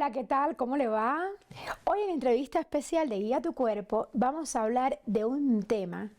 Hola, ¿qué tal? ¿Cómo le va? Hoy en entrevista especial de Guía tu Cuerpo vamos a hablar de un tema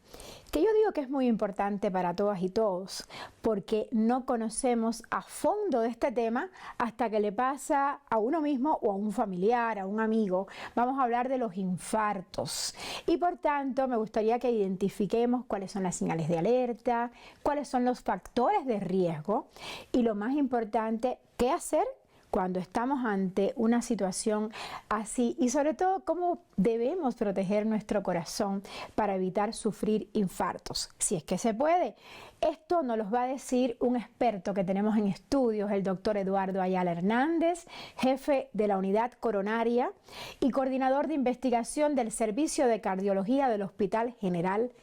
que yo digo que es muy importante para todas y todos, porque no conocemos a fondo de este tema hasta que le pasa a uno mismo o a un familiar, a un amigo. Vamos a hablar de los infartos y por tanto me gustaría que identifiquemos cuáles son las señales de alerta, cuáles son los factores de riesgo y lo más importante, qué hacer cuando estamos ante una situación así y sobre todo cómo debemos proteger nuestro corazón para evitar sufrir infartos, si es que se puede. Esto nos lo va a decir un experto que tenemos en estudios, el doctor Eduardo Ayala Hernández, jefe de la unidad coronaria y coordinador de investigación del Servicio de Cardiología del Hospital General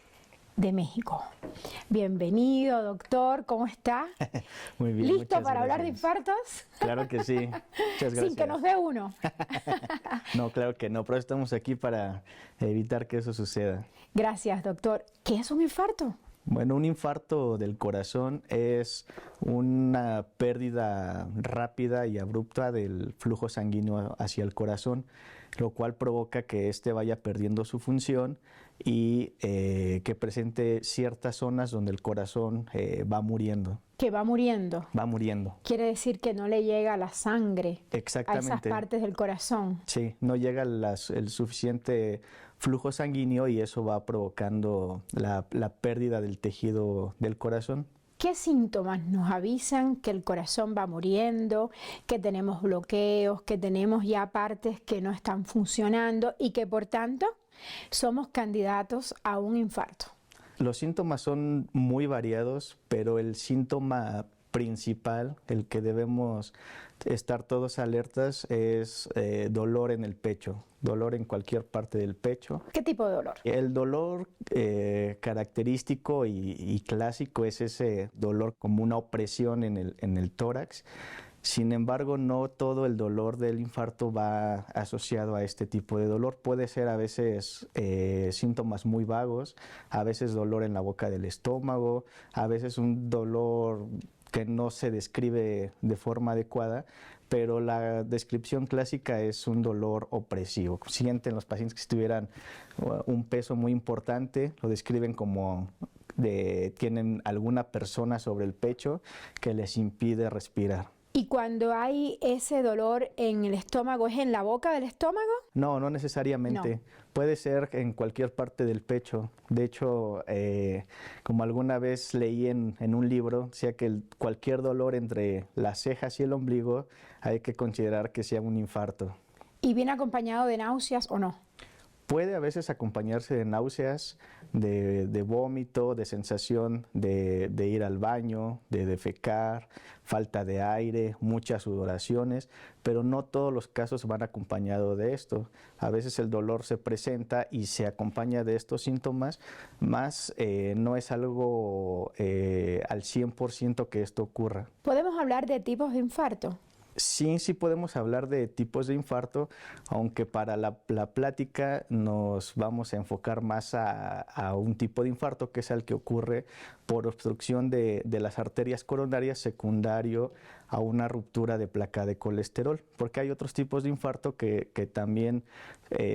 de México. Bienvenido, doctor, ¿cómo está? Muy bien. ¿Listo para hablar de infartos? Claro que sí. Muchas gracias. Sin que nos dé uno. No, claro que no, pero estamos aquí para evitar que eso suceda. Gracias, doctor. ¿Qué es un infarto? Bueno, un infarto del corazón es una pérdida rápida y abrupta del flujo sanguíneo hacia el corazón, lo cual provoca que éste vaya perdiendo su función y que presente ciertas zonas donde el corazón va muriendo. Que va muriendo. Va muriendo. Quiere decir que no le llega la sangre a Exactamente. esas partes del corazón. Sí, no llega el suficiente flujo sanguíneo y eso va provocando la pérdida del tejido del corazón. ¿Qué síntomas nos avisan que el corazón va muriendo, que tenemos bloqueos, que tenemos ya partes que no están funcionando y que por tanto somos candidatos a un infarto? Los síntomas son muy variados, pero el síntoma principal, el que debemos estar todos alertas, es dolor en el pecho, dolor en cualquier parte del pecho. ¿Qué tipo de dolor? El dolor característico y clásico es ese dolor como una opresión en el tórax. Sin embargo, no todo el dolor del infarto va asociado a este tipo de dolor. Puede ser a veces síntomas muy vagos, a veces dolor en la boca del estómago, a veces un dolor que no se describe de forma adecuada, pero la descripción clásica es un dolor opresivo. Sienten los pacientes que si tuvieran un peso muy importante, lo describen como tienen alguna persona sobre el pecho que les impide respirar. ¿Y cuando hay ese dolor en el estómago, es en la boca del estómago? No, no necesariamente. No. Puede ser en cualquier parte del pecho. De hecho, como alguna vez leí en un libro, decía que cualquier dolor entre las cejas y el ombligo hay que considerar que sea un infarto. ¿Y viene acompañado de náuseas o no? Puede a veces acompañarse de náuseas, de vómito, de sensación de ir al baño, de defecar, falta de aire, muchas sudoraciones, pero no todos los casos van acompañados de esto. A veces el dolor se presenta y se acompaña de estos síntomas, más no es algo al 100% que esto ocurra. ¿Podemos hablar de tipos de infarto? Sí podemos hablar de tipos de infarto, aunque para la plática nos vamos a enfocar más a un tipo de infarto que es el que ocurre por obstrucción de las arterias coronarias secundario a una ruptura de placa de colesterol, porque hay otros tipos de infarto que también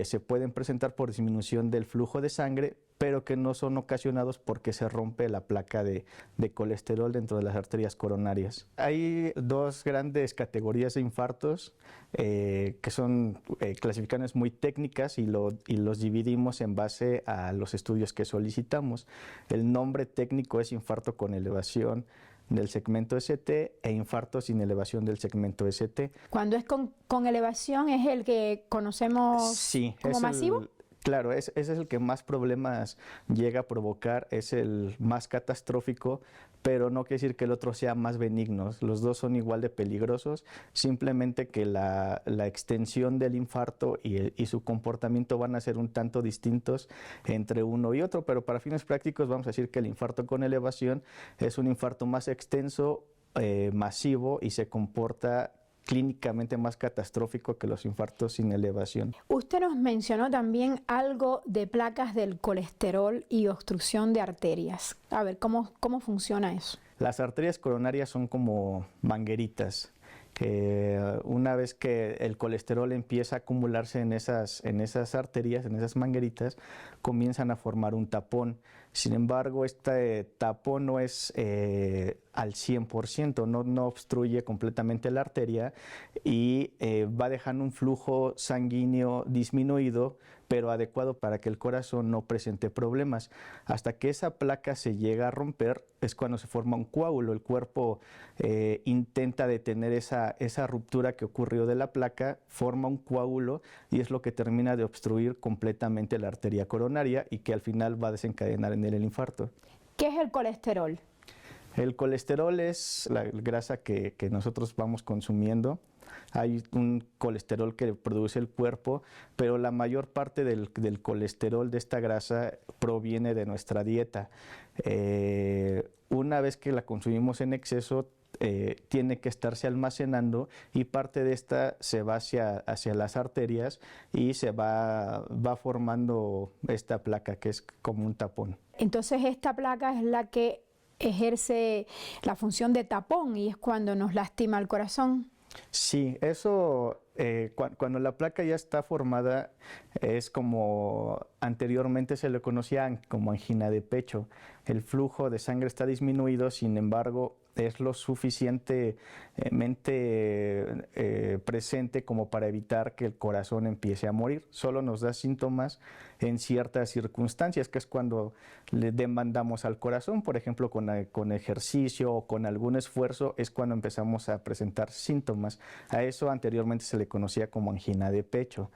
se pueden presentar por disminución del flujo de sangre, pero que no son ocasionados porque se rompe la placa de colesterol dentro de las arterias coronarias. Hay dos grandes categorías de infartos que son clasificaciones muy técnicas y los dividimos en base a los estudios que solicitamos. El nombre técnico es infarto con elevación del segmento ST e infarto sin elevación del segmento ST. Cuando es con elevación, ¿es el que conocemos como masivo? Claro, ese es el que más problemas llega a provocar, es el más catastrófico, pero no quiere decir que el otro sea más benigno. Los dos son igual de peligrosos, simplemente que la extensión del infarto y su comportamiento van a ser un tanto distintos entre uno y otro, pero para fines prácticos vamos a decir que el infarto con elevación es un infarto más extenso, masivo y se comporta clínicamente más catastrófico que los infartos sin elevación. Usted nos mencionó también algo de placas del colesterol y obstrucción de arterias. A ver, ¿cómo funciona eso? Las arterias coronarias son como mangueritas Una vez que el colesterol empieza a acumularse en esas arterias, en esas mangueritas, comienzan a formar un tapón. Sin embargo, este tapón no es al 100%, no obstruye completamente la arteria y va dejando un flujo sanguíneo disminuido, pero adecuado para que el corazón no presente problemas. Hasta que esa placa se llega a romper es cuando se forma un coágulo. El cuerpo intenta detener esa ruptura que ocurrió de la placa, forma un coágulo y es lo que termina de obstruir completamente la arteria coronaria y que al final va a desencadenar en el infarto. ¿Qué es el colesterol? El colesterol es la grasa que nosotros vamos consumiendo. Hay un colesterol que produce el cuerpo, pero la mayor parte del colesterol de esta grasa proviene de nuestra dieta. Una vez que la consumimos en exceso, tiene que estarse almacenando y parte de esta se va hacia las arterias y se va formando esta placa que es como un tapón. Entonces esta placa es la que ejerce la función de tapón y es cuando nos lastima el corazón. Sí, eso cuando la placa ya está formada es como anteriormente se le conocía como angina de pecho. El flujo de sangre está disminuido, sin embargo es lo suficientemente presente como para evitar que el corazón empiece a morir. Solo nos da síntomas en ciertas circunstancias, que es cuando le demandamos al corazón, por ejemplo, con ejercicio o con algún esfuerzo, es cuando empezamos a presentar síntomas. A eso anteriormente se le conocía como angina de pecho.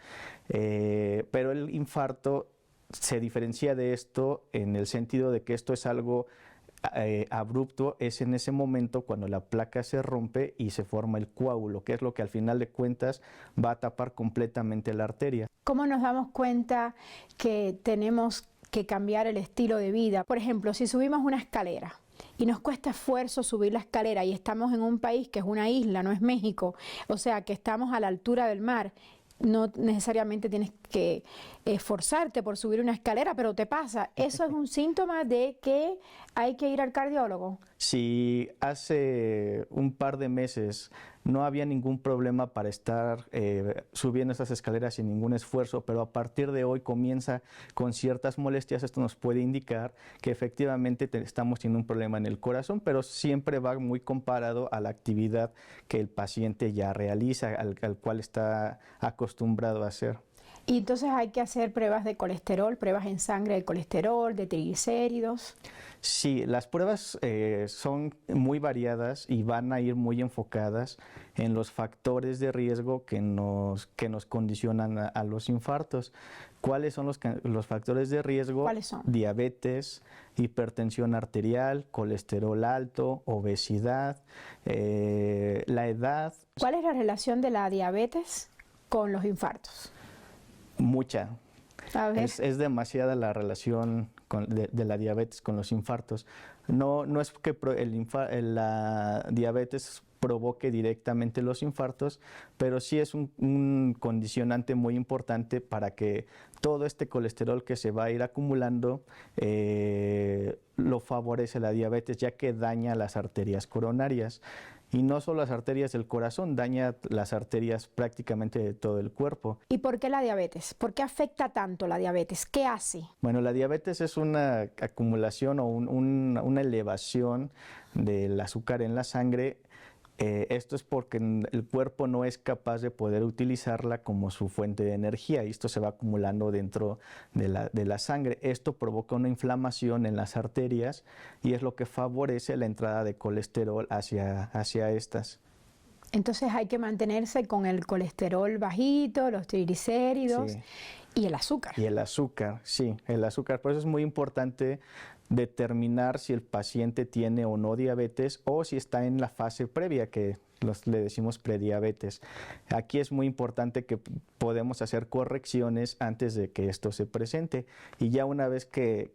Pero el infarto se diferencia de esto en el sentido de que esto es algo abrupto, es en ese momento cuando la placa se rompe y se forma el coágulo, que es lo que al final de cuentas va a tapar completamente la arteria. ¿Cómo nos damos cuenta que tenemos que cambiar el estilo de vida? Por ejemplo, si subimos una escalera y nos cuesta esfuerzo subir la escalera y estamos en un país que es una isla, no es México, o sea que estamos a la altura del mar, no necesariamente tienes que esforzarte por subir una escalera, pero te pasa. ¿Eso es un síntoma de que hay que ir al cardiólogo? Si hace un par de meses no había ningún problema para estar subiendo esas escaleras sin ningún esfuerzo, pero a partir de hoy comienza con ciertas molestias, esto nos puede indicar que efectivamente estamos teniendo un problema en el corazón, pero siempre va muy comparado a la actividad que el paciente ya realiza, al cual está acostumbrado a hacer. Y entonces hay que hacer pruebas de colesterol, pruebas en sangre de colesterol, de triglicéridos. Sí, las pruebas son muy variadas y van a ir muy enfocadas en los factores de riesgo que nos condicionan a los infartos. ¿Cuáles son los factores de riesgo? ¿Cuáles son? Diabetes, hipertensión arterial, colesterol alto, obesidad, la edad. ¿Cuál es la relación de la diabetes con los infartos? Mucha. A ver. Es demasiada la relación de la diabetes con los infartos. No es que la diabetes provoque directamente los infartos, pero sí es un condicionante muy importante para que todo este colesterol que se va a ir acumulando lo favorece la diabetes, ya que daña las arterias coronarias. Y no solo las arterias del corazón, daña las arterias prácticamente de todo el cuerpo. ¿Y por qué la diabetes? ¿Por qué afecta tanto la diabetes? ¿Qué hace? Bueno, la diabetes es una acumulación o una elevación del azúcar en la sangre. Esto es porque el cuerpo no es capaz de poder utilizarla como su fuente de energía y esto se va acumulando dentro de la sangre. Esto provoca una inflamación en las arterias y es lo que favorece la entrada de colesterol hacia estas. Entonces hay que mantenerse con el colesterol bajito, los triglicéridos, Sí. Y el azúcar. Y el azúcar, sí, el azúcar. Por eso es muy importante determinar si el paciente tiene o no diabetes o si está en la fase previa, que le decimos prediabetes. Aquí es muy importante que podemos hacer correcciones antes de que esto se presente. Y ya una vez que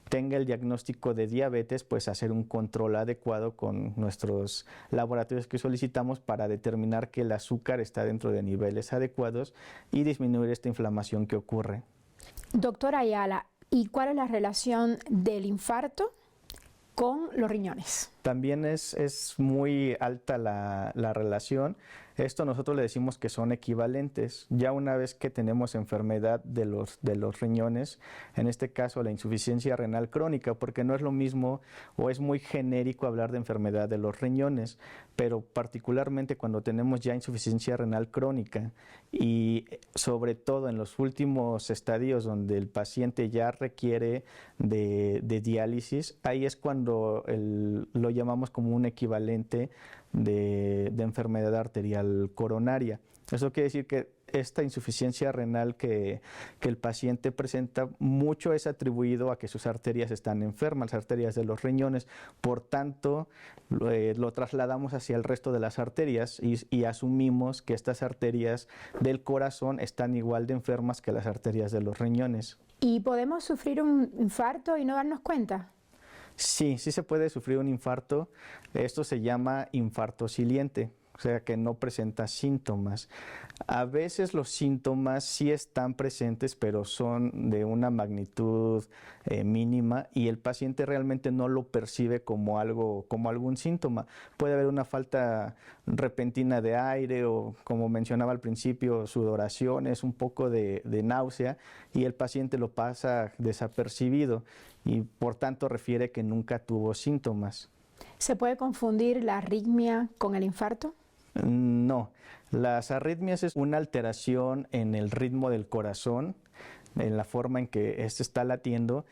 tenga el diagnóstico de diabetes, pues hacer un control adecuado con nuestros laboratorios que solicitamos para determinar que el azúcar está dentro de niveles adecuados y disminuir esta inflamación que ocurre. Doctora Ayala, ¿y cuál es la relación del infarto con los riñones? También es muy alta la relación. Esto nosotros le decimos que son equivalentes. Ya una vez que tenemos enfermedad de los riñones, en este caso la insuficiencia renal crónica, porque no es lo mismo o es muy genérico hablar de enfermedad de los riñones, pero particularmente cuando tenemos ya insuficiencia renal crónica y sobre todo en los últimos estadios donde el paciente ya requiere de diálisis, ahí es cuando lo llamamos como un equivalente de enfermedad arterial coronaria. Eso quiere decir que esta insuficiencia renal que el paciente presenta, mucho es atribuido a que sus arterias están enfermas, las arterias de los riñones. Por tanto, lo trasladamos hacia el resto de las arterias y asumimos que estas arterias del corazón están igual de enfermas que las arterias de los riñones. ¿Y podemos sufrir un infarto y no darnos cuenta? Sí, sí se puede sufrir un infarto. Esto se llama infarto siliente, o sea que no presenta síntomas. A veces los síntomas sí están presentes, pero son de una magnitud mínima y el paciente realmente no lo percibe como algún síntoma. Puede haber una falta repentina de aire o, como mencionaba al principio, sudoraciones, un poco de náusea y el paciente lo pasa desapercibido y por tanto refiere que nunca tuvo síntomas. ¿Se puede confundir la arritmia con el infarto? No, las arritmias es una alteración en el ritmo del corazón, en la forma en que éste está latiendo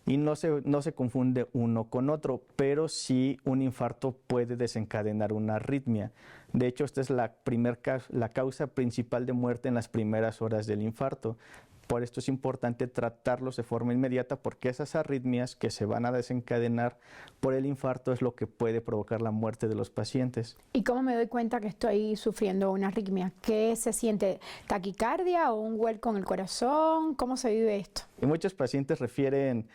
y no se confunde uno con otro, pero sí un infarto puede desencadenar una arritmia. De hecho, esta es la causa principal de muerte en las primeras horas del infarto. Por esto es importante tratarlos de forma inmediata porque esas arritmias que se van a desencadenar por el infarto es lo que puede provocar la muerte de los pacientes. ¿Y cómo me doy cuenta que estoy sufriendo una arritmia? ¿Qué se siente? ¿Taquicardia o un vuelco en el corazón? ¿Cómo se vive esto? Y muchos pacientes refieren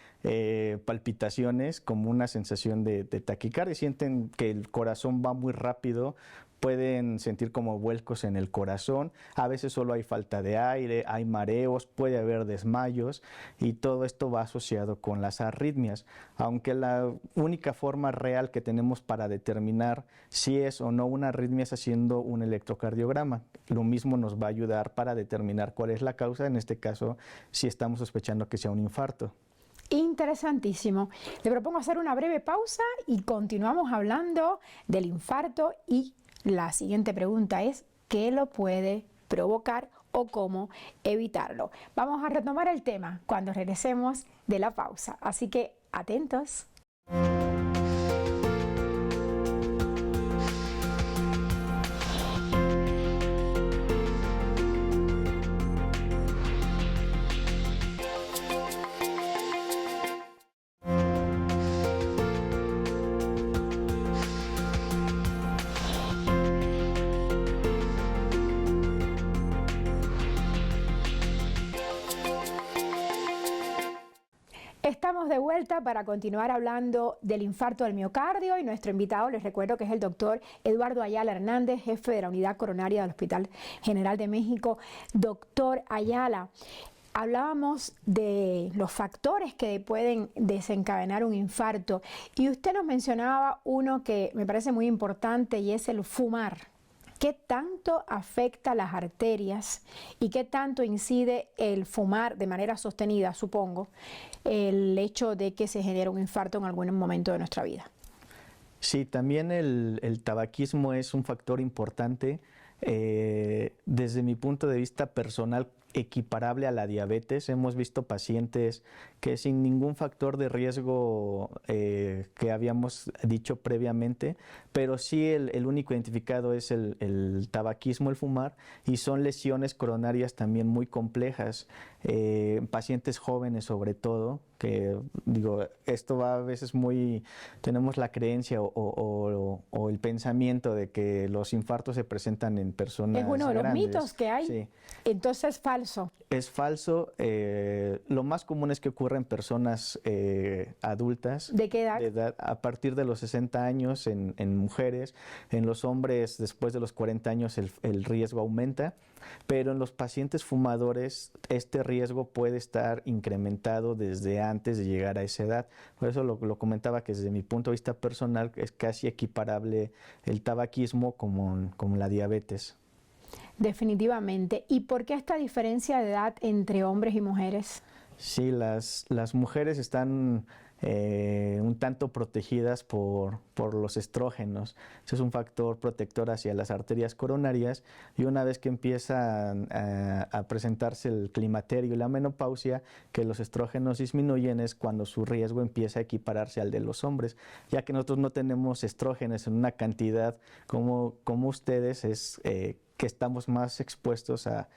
palpitaciones como una sensación de taquicardia, sienten que el corazón va muy rápido, pueden sentir como vuelcos en el corazón, a veces solo hay falta de aire, hay mareos, puede haber desmayos y todo esto va asociado con las arritmias, aunque la única forma real que tenemos para determinar si es o no una arritmia es haciendo un electrocardiograma. Lo mismo nos va a ayudar para determinar cuál es la causa, en este caso si estamos sospechando que sea un infarto. Interesantísimo. Le propongo hacer una breve pausa y continuamos hablando del infarto y la siguiente pregunta es, ¿qué lo puede provocar o cómo evitarlo? Vamos a retomar el tema cuando regresemos de la pausa, así que atentos. Estamos de vuelta para continuar hablando del infarto del miocardio y nuestro invitado, les recuerdo que es el doctor Eduardo Ayala Hernández, jefe de la unidad coronaria del Hospital General de México. Doctor Ayala, hablábamos de los factores que pueden desencadenar un infarto y usted nos mencionaba uno que me parece muy importante y es el fumar. ¿Qué tanto afecta las arterias y qué tanto incide el fumar de manera sostenida, supongo, el hecho de que se genere un infarto en algún momento de nuestra vida? Sí, también el tabaquismo es un factor importante. Desde mi punto de vista personal, equiparable a la diabetes. Hemos visto pacientes que sin ningún factor de riesgo que habíamos dicho previamente, pero sí el único identificado es el tabaquismo, el fumar, y son lesiones coronarias también muy complejas, pacientes jóvenes sobre todo, que digo, esto va a veces tenemos la creencia o el pensamiento de que los infartos se presentan en personas grandes. Es uno de los mitos que hay. Sí. Entonces falso. Es falso. Lo más común es que ocurra en personas adultas. ¿De qué edad? De edad a partir de los 60 años en mujeres. En los hombres, después de los 40 años, el riesgo aumenta. Pero en los pacientes fumadores, este riesgo puede estar incrementado desde antes de llegar a esa edad. Por eso lo comentaba que desde mi punto de vista personal es casi equiparable el tabaquismo con la diabetes. Definitivamente. ¿Y por qué esta diferencia de edad entre hombres y mujeres? Sí, las mujeres están un tanto protegidas por los estrógenos. Ese es un factor protector hacia las arterias coronarias y una vez que empiezan a presentarse el climaterio y la menopausia, que los estrógenos disminuyen es cuando su riesgo empieza a equipararse al de los hombres, ya que nosotros no tenemos estrógenos en una cantidad como ustedes, es que estamos más expuestos a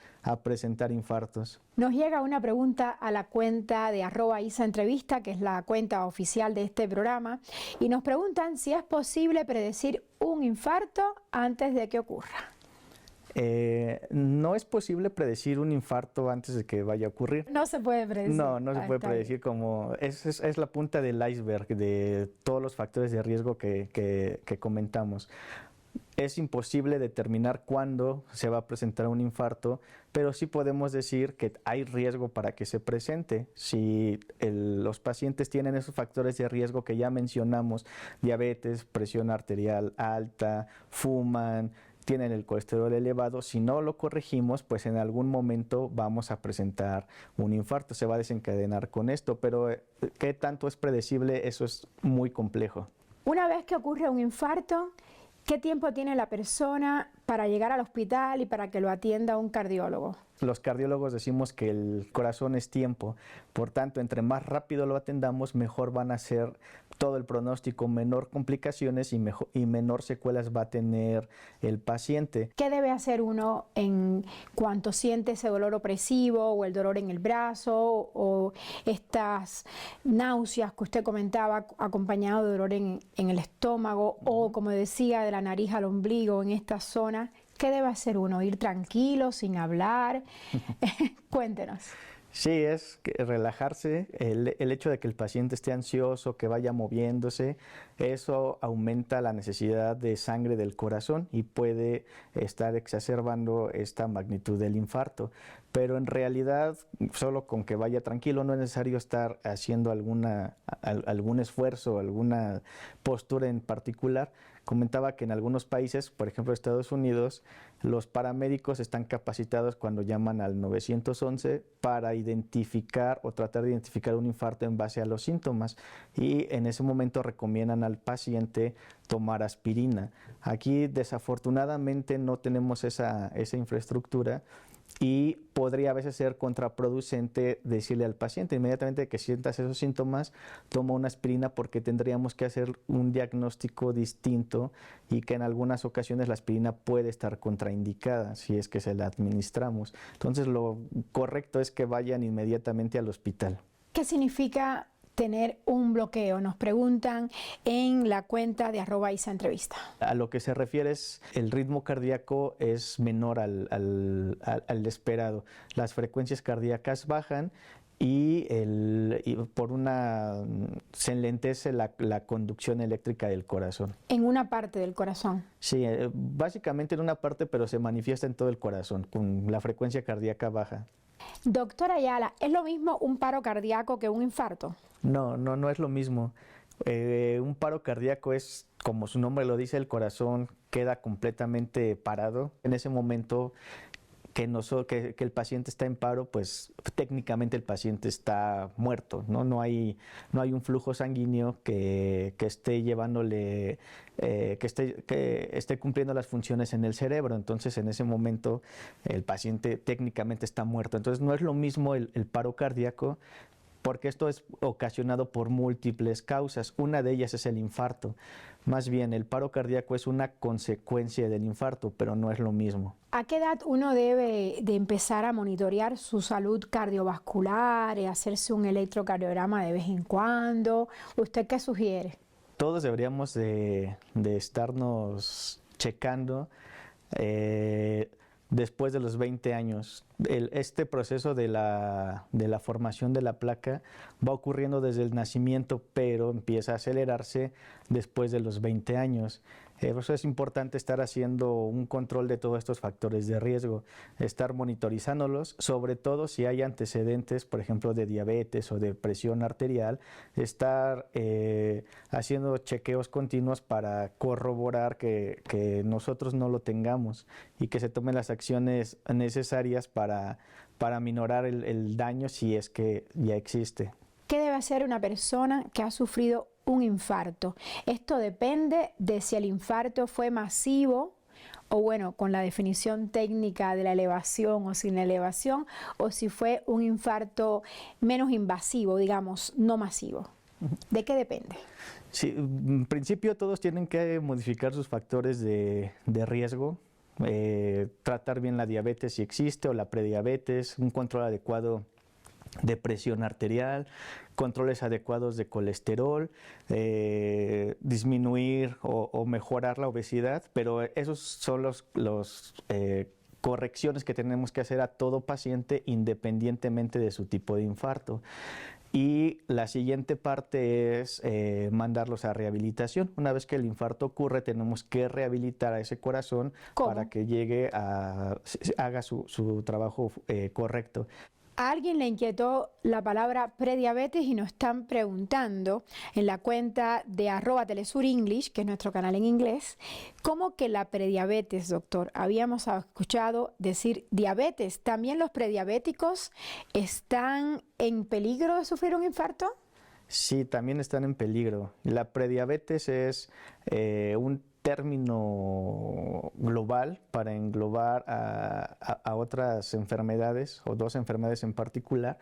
presentar infartos. Nos llega una pregunta a la cuenta de @isaentrevista, que es la cuenta oficial de este programa, y nos preguntan si es posible predecir un infarto antes de que ocurra. No es posible predecir un infarto antes de que vaya a ocurrir. No se puede predecir. No se puede predecir es la punta del iceberg de todos los factores de riesgo que comentamos. Es imposible determinar cuándo se va a presentar un infarto, pero sí podemos decir que hay riesgo para que se presente. Si los pacientes tienen esos factores de riesgo que ya mencionamos, diabetes, presión arterial alta, fuman, tienen el colesterol elevado, si no lo corregimos, pues en algún momento vamos a presentar un infarto, se va a desencadenar con esto, pero ¿qué tanto es predecible? Eso es muy complejo. Una vez que ocurre un infarto, ¿qué tiempo tiene la persona para llegar al hospital y para que lo atienda un cardiólogo? Los cardiólogos decimos que el corazón es tiempo, por tanto, entre más rápido lo atendamos, mejor van a ser todo el pronóstico, menor complicaciones y menor secuelas va a tener el paciente. ¿Qué debe hacer uno en cuanto siente ese dolor opresivo o el dolor en el brazo o estas náuseas que usted comentaba acompañado de dolor en el estómago o, como decía, de la nariz al ombligo en esta zona? ¿Qué debe hacer uno? ¿Ir tranquilo, sin hablar? Cuéntenos. Sí, es relajarse, el hecho de que el paciente esté ansioso, que vaya moviéndose, eso aumenta la necesidad de sangre del corazón y puede estar exacerbando esta magnitud del infarto. Pero en realidad, solo con que vaya tranquilo, no es necesario estar haciendo algún esfuerzo, alguna postura en particular. Comentaba que en algunos países, por ejemplo Estados Unidos, los paramédicos están capacitados cuando llaman al 911 para identificar o tratar de identificar un infarto en base a los síntomas y en ese momento recomiendan al paciente tomar aspirina. Aquí desafortunadamente no tenemos esa infraestructura y podría a veces ser contraproducente decirle al paciente inmediatamente que sientas esos síntomas, toma una aspirina porque tendríamos que hacer un diagnóstico distinto y que en algunas ocasiones la aspirina puede estar contraindicada si es que se la administramos. Entonces lo correcto es que vayan inmediatamente al hospital. ¿Qué significa tener un bloqueo? Nos preguntan en la cuenta de @isaentrevista. A lo que se refiere es el ritmo cardíaco es menor al esperado. Las frecuencias cardíacas bajan y se enlentece la conducción eléctrica del corazón. En una parte del corazón. Sí, básicamente en una parte, pero se manifiesta en todo el corazón, con la frecuencia cardíaca baja. Doctora Ayala, ¿es lo mismo un paro cardíaco que un infarto? No es lo mismo. Un paro cardíaco es, como su nombre lo dice, el corazón queda completamente parado. En ese momento que el paciente está en paro, pues técnicamente el paciente está muerto, ¿no? No hay un flujo sanguíneo que esté llevándole, que esté cumpliendo las funciones en el cerebro. Entonces, en ese momento, el paciente técnicamente está muerto. Entonces, no es lo mismo el paro cardíaco, porque esto es ocasionado por múltiples causas. Una de ellas es el infarto. Más bien, el paro cardíaco es una consecuencia del infarto, pero no es lo mismo. ¿A qué edad uno debe de empezar a monitorear su salud cardiovascular, hacerse un electrocardiograma de vez en cuando? ¿Usted qué sugiere? Todos deberíamos de estarnos checando después de los 20 años. Este proceso de la formación de la placa va ocurriendo desde el nacimiento, pero empieza a acelerarse después de los 20 años. Por eso es importante estar haciendo un control de todos estos factores de riesgo, estar monitorizándolos, sobre todo si hay antecedentes, por ejemplo, de diabetes o de presión arterial, estar haciendo chequeos continuos para corroborar que nosotros no lo tengamos y que se tomen las acciones necesarias para minorar el daño si es que ya existe. ¿Qué debe hacer una persona que ha sufrido un infarto? Esto depende de si el infarto fue masivo o bueno, con la definición técnica de la elevación o sin elevación, o si fue un infarto menos invasivo, digamos, no masivo. ¿De qué depende? Sí, en principio todos tienen que modificar sus factores de riesgo, tratar bien la diabetes si existe o la prediabetes, un control adecuado de presión arterial, controles adecuados de colesterol, disminuir o mejorar la obesidad, pero esos son los correcciones que tenemos que hacer a todo paciente independientemente de su tipo de infarto. Y la siguiente parte es mandarlos a rehabilitación. Una vez que el infarto ocurre, tenemos que rehabilitar a ese corazón. ¿Cómo? Para que llegue haga su trabajo correcto. A alguien le inquietó la palabra prediabetes y nos están preguntando en la cuenta de @telesurenglish, que es nuestro canal en inglés, ¿cómo que la prediabetes, doctor? Habíamos escuchado decir diabetes. ¿También los prediabéticos están en peligro de sufrir un infarto? Sí, también están en peligro. La prediabetes es un término global para englobar a otras enfermedades o dos enfermedades en particular,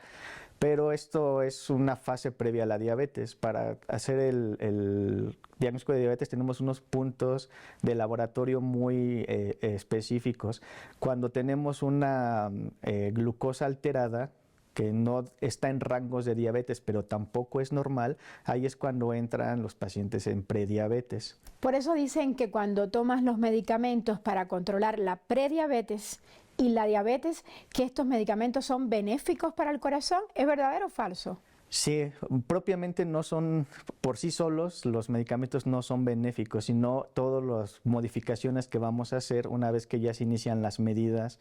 pero esto es una fase previa a la diabetes. Para hacer el diagnóstico de diabetes tenemos unos puntos de laboratorio muy específicos. Cuando tenemos una glucosa alterada, que no está en rangos de diabetes, pero tampoco es normal, ahí es cuando entran los pacientes en prediabetes. Por eso dicen que cuando tomas los medicamentos para controlar la prediabetes y la diabetes, que estos medicamentos son benéficos para el corazón. ¿Es verdadero o falso? Sí, propiamente no son, por sí solos, los medicamentos no son benéficos, sino todas las modificaciones que vamos a hacer una vez que ya se inician las medidas,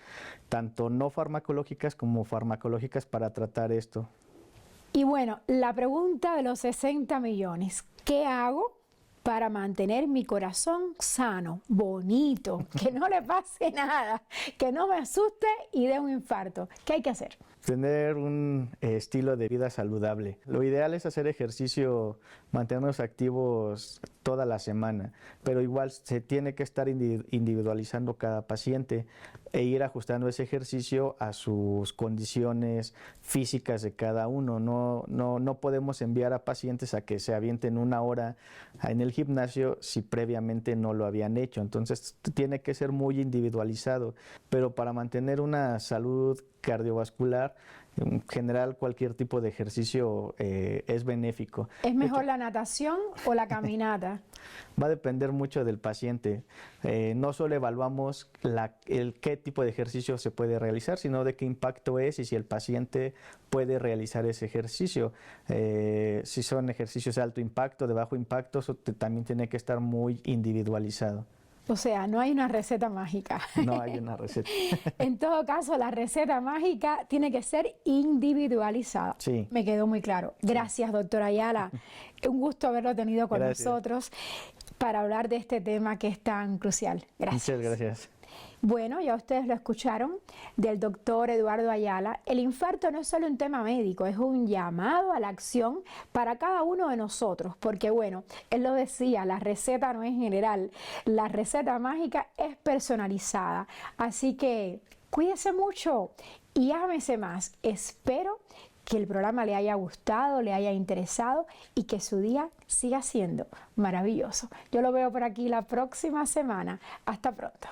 tanto no farmacológicas como farmacológicas, para tratar esto. Y bueno, la pregunta de los 60 millones, ¿qué hago para mantener mi corazón sano, bonito, que no le pase nada, que no me asuste y dé un infarto? ¿Qué hay que hacer? Tener un estilo de vida saludable. Lo ideal es hacer ejercicio, mantenernos activos toda la semana, pero igual se tiene que estar individualizando cada paciente e ir ajustando ese ejercicio a sus condiciones físicas de cada uno. No podemos enviar a pacientes a que se avienten una hora en el gimnasio si previamente no lo habían hecho. Entonces tiene que ser muy individualizado, pero para mantener una salud cardiovascular, en general cualquier tipo de ejercicio es benéfico. ¿Es mejor la natación o la caminata? Va a depender mucho del paciente. No solo evaluamos qué tipo de ejercicio se puede realizar, sino de qué impacto es y si el paciente puede realizar ese ejercicio. Si son ejercicios de alto impacto, de bajo impacto, eso también tiene que estar muy individualizado. O sea, no hay una receta mágica. No hay una receta. En todo caso, la receta mágica tiene que ser individualizada. Sí. Me quedó muy claro. Gracias, doctor Ayala. Un gusto haberlo tenido con nosotros para hablar de este tema que es tan crucial. Gracias. Muchas gracias. Bueno, ya ustedes lo escucharon del doctor Eduardo Ayala. El infarto no es solo un tema médico, es un llamado a la acción para cada uno de nosotros, porque bueno, él lo decía, la receta no es general, la receta mágica es personalizada. Así que cuídese mucho y ámese más. Espero que el programa le haya gustado, le haya interesado y que su día siga siendo maravilloso. Yo lo veo por aquí la próxima semana. Hasta pronto.